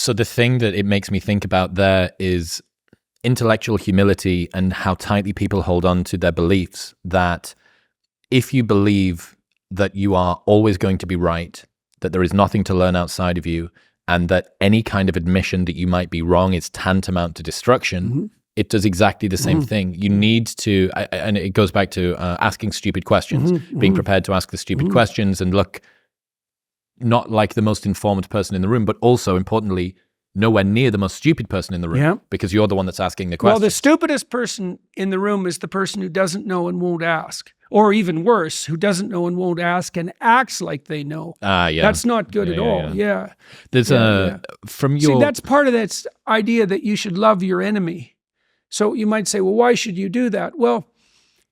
So the thing that it makes me think about there is intellectual humility and how tightly people hold on to their beliefs, that if you believe that you are always going to be right, that there is nothing to learn outside of you, and that any kind of admission that you might be wrong is tantamount to destruction, it does exactly the same thing. You need to, and it goes back to asking stupid questions, being prepared to ask the stupid questions and look not like the most informed person in the room, but also importantly, nowhere near the most stupid person in the room, because you're the one that's asking the question. Well, the stupidest person in the room is the person who doesn't know and won't ask. Or even worse, who doesn't know and won't ask and acts like they know. That's not good at all. There's from your... See, that's part of that idea that you should love your enemy. So you might say, well, why should you do that? Well,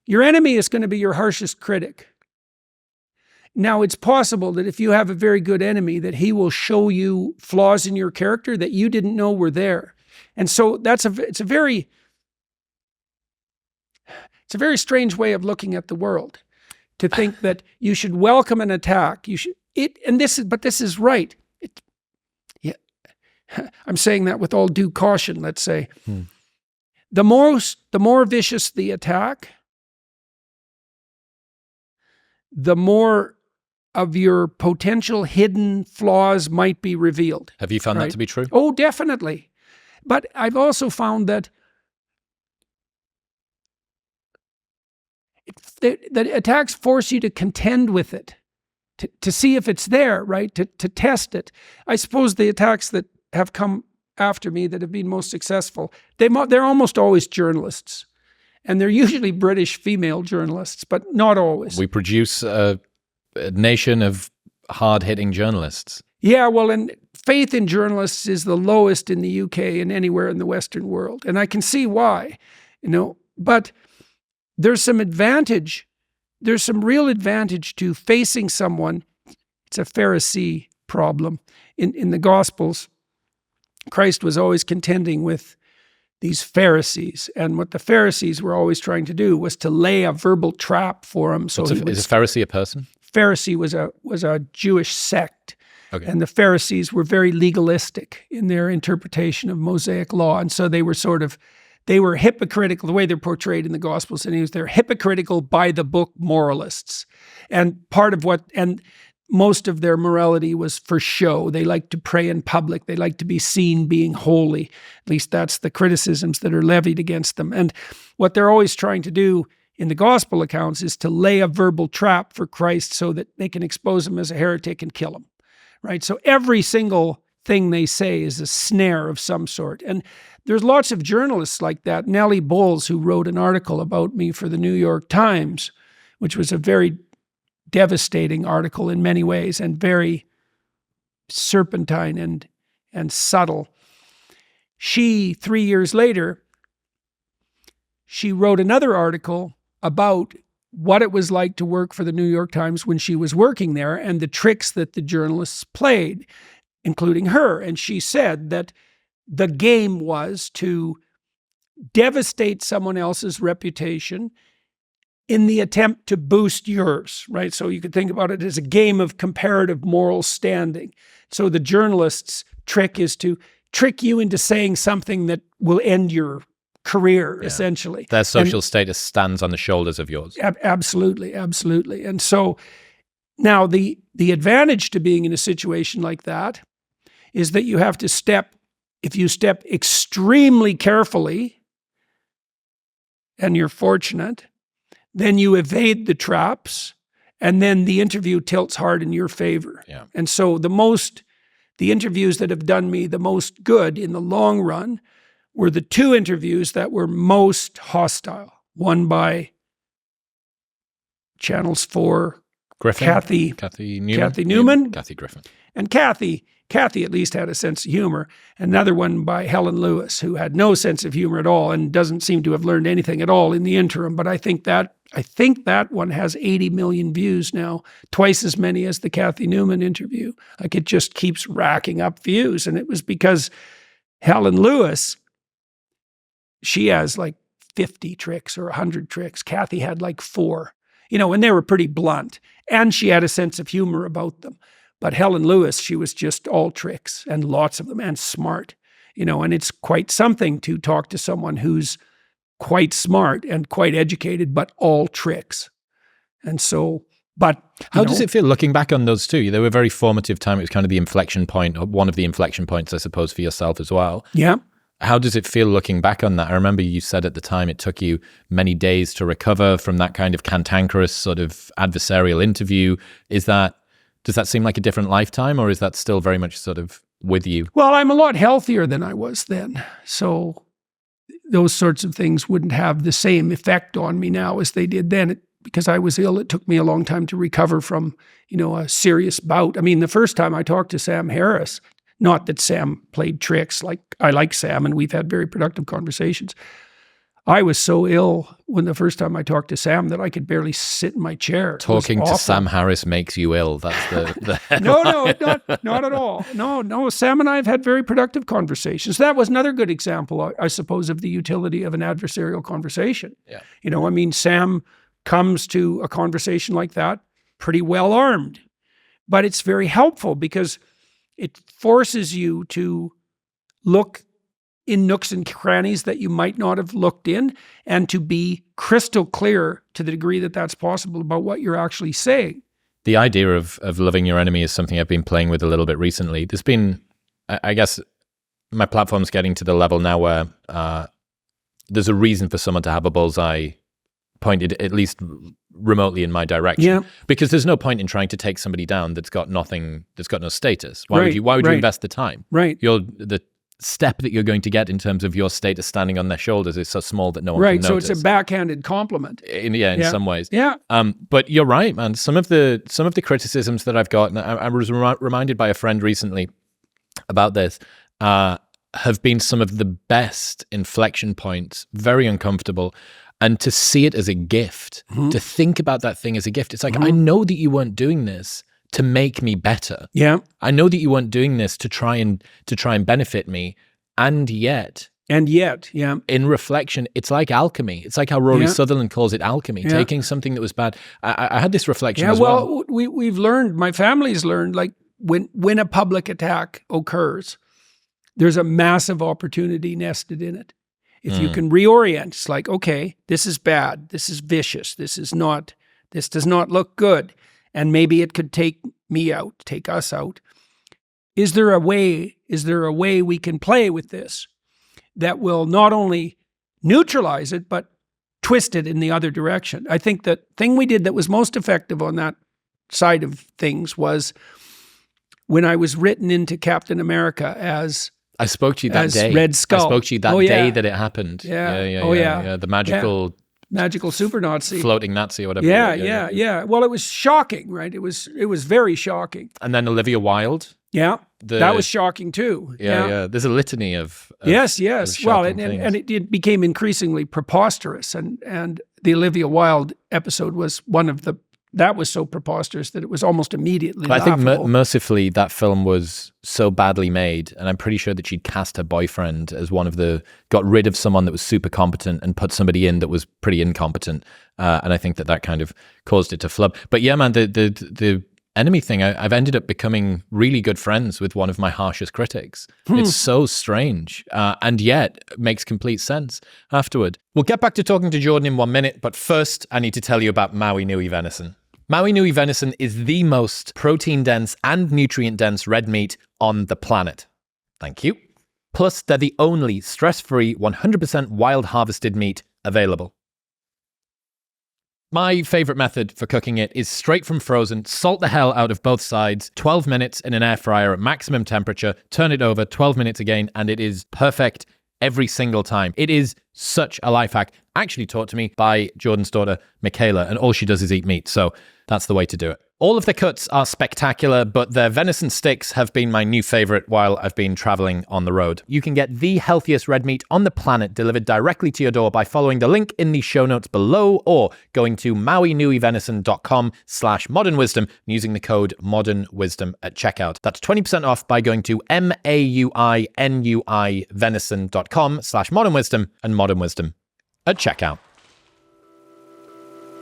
your enemy is going to be your harshest critic. Now, it's possible that if you have a very good enemy, that he will show you flaws in your character that you didn't know were there. And so it's a very strange way of looking at the world, to think that you should welcome an attack. But this is right. I'm saying that with all due caution, let's say. The more vicious the attack, the more of your potential hidden flaws might be revealed. Have you found that to be true? Oh, definitely. But I've also found that attacks force you to contend with it, to see if it's there, right? To test it. I suppose the attacks that have come after me that have been most successful, they're almost always journalists. And they're usually British female journalists, but not always. We produce a nation of hard-hitting journalists. Yeah, well, and faith in journalists is the lowest in the UK and anywhere in the Western world. And I can see why, but there's some advantage. There's some real advantage to facing someone. It's a Pharisee problem. In the Gospels, Christ was always contending with these Pharisees. And what the Pharisees were always trying to do was to lay a verbal trap for him. So is a Pharisee a person? Pharisee was a Jewish sect. Okay. And the Pharisees were very legalistic in their interpretation of Mosaic law. And so they were hypocritical, the way they're portrayed in the Gospels. And they're hypocritical by the book moralists. And most of their morality was for show. They liked to pray in public. They liked to be seen being holy. At least that's the criticisms that are levied against them. And what they're always trying to do in the gospel accounts is to lay a verbal trap for Christ so that they can expose him as a heretic and kill him, right? So every single thing they say is a snare of some sort. And there's lots of journalists like that. Nellie Bowles, who wrote an article about me for the New York Times, which was a very devastating article in many ways and very serpentine and subtle. 3 years later, she wrote another article about what it was like to work for the New York Times when she was working there and the tricks that the journalists played, including her. And she said that the game was to devastate someone else's reputation in the attempt to boost yours, right? So you could think about it as a game of comparative moral standing. So the journalist's trick is to trick you into saying something that will end your career, essentially. Their social status stands on the shoulders of yours. Absolutely, absolutely. And so now the advantage to being in a situation like that is that you have to if you step extremely carefully, and you're fortunate, then you evade the traps, and then the interview tilts hard in your favor. Yeah. And so the interviews that have done me the most good in the long run were the 2 interviews that were most hostile. One by Channels 4, Griffin, Kathy Newman. Kathy Griffin. And Kathy at least had a sense of humor. Another one by Helen Lewis, who had no sense of humor at all and doesn't seem to have learned anything at all in the interim. But I think that one has 80 million views now, twice as many as the Kathy Newman interview. Like, it just keeps racking up views. And it was because Helen Lewis, she has like 50 tricks or 100 tricks. Kathy had like 4, and they were pretty blunt. And she had a sense of humor about them. But Helen Lewis, she was just all tricks, and lots of them, and smart, and it's quite something to talk to someone who's quite smart and quite educated, but all tricks. And so, but how does it feel looking back on those two? They were a very formative time. It was kind of the inflection point, or one of the inflection points, I suppose, for yourself as well. Yeah. How does it feel looking back on that? I remember you said at the time it took you many days to recover from that kind of cantankerous sort of adversarial interview. Does that seem like a different lifetime, or is that still very much sort of with you? Well, I'm a lot healthier than I was then. So those sorts of things wouldn't have the same effect on me now as they did then. Because I was ill, it took me a long time to recover from, a serious bout. I mean, the first time I talked to Sam Harris, not that Sam played tricks, like I like Sam and we've had very productive conversations. I was so ill when the first time I talked to Sam that I could barely sit in my chair. Talking to Sam Harris makes you ill. That's the No, not at all. No. Sam and I have had very productive conversations. That was another good example, I suppose, of the utility of an adversarial conversation. Yeah. Sam comes to a conversation like that pretty well armed, but it's very helpful because it forces you to look in nooks and crannies that you might not have looked in, and to be crystal clear to the degree that that's possible about what you're actually saying. The idea of loving your enemy is something I've been playing with a little bit recently. There's been, I guess, my platform's getting to the level now where there's a reason for someone to have a bullseye pointed at least remotely in my direction. Yeah. Because there's no point in trying to take somebody down that's got nothing, that's got no status. Why would you invest the time? Right. The step that you're going to get in terms of your status standing on their shoulders is so small that no one can notice. Right, so it's a backhanded compliment. In some ways. Yeah. But you're right, man. Some of the criticisms that I've gotten, I was reminded by a friend recently about this, have been some of the best inflection points, very uncomfortable. And to see it as a gift, to think about that thing as a gift, it's like, I know that you weren't doing this to make me better. Yeah. I know that you weren't doing this to try and benefit me. And yet, yeah. In reflection, it's like alchemy. It's like how Rory Sutherland calls it alchemy, taking something that was bad. I had this reflection as well. We've learned, my family's learned, like when a public attack occurs, there's a massive opportunity nested in it. If you can reorient, it's like, okay, this is bad. This is vicious. This does not look good. And maybe it could take me out, take us out. Is there a way we can play with this that will not only neutralize it, but twist it in the other direction? I think the thing we did that was most effective on that side of things was when I was written into Captain America as I spoke to you that day. Red Skull. I spoke to you that day that it happened. Yeah. The magical super Nazi. Floating Nazi or whatever. Yeah. Well, it was shocking, right? It was very shocking. And then Olivia Wilde. Yeah. That was shocking too. Yeah. There's a litany of yes. Well, and it became increasingly preposterous. And the Olivia Wilde episode was that was so preposterous that it was almost immediately laughable. I think mercifully that film was so badly made, and I'm pretty sure that she'd cast her boyfriend as got rid of someone that was super competent and put somebody in that was pretty incompetent. And I think that kind of caused it to flub. But yeah, man, the enemy thing, I've ended up becoming really good friends with one of my harshest critics. It's so strange, and yet it makes complete sense afterward. We'll get back to talking to Jordan in 1 minute, but first I need to tell you about Maui Nui venison. Maui Nui venison is the most protein-dense and nutrient-dense red meat on the planet. Thank you. Plus, they're the only stress-free, 100% wild harvested meat available. My favorite method for cooking it is straight from frozen, salt the hell out of both sides, 12 minutes in an air fryer at maximum temperature, turn it over, 12 minutes again, and it is perfect every single time. It is such a life hack, actually taught to me by Jordan's daughter, Michaela, and all she does is eat meat, so that's the way to do it. All of the cuts are spectacular, but their venison sticks have been my new favorite while I've been traveling on the road. You can get the healthiest red meat on the planet delivered directly to your door by following the link in the show notes below or going to mauinuivenison.com/modernwisdom and using the code modernwisdom at checkout. That's 20% off by going to mauinuivenison.com/modernwisdom and modernwisdom at checkout.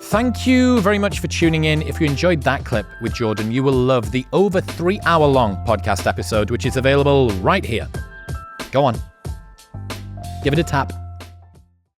Thank you very much for tuning in. If you enjoyed that clip with Jordan, you will love the over 3-hour-long podcast episode, which is available right here. Go on. Give it a tap.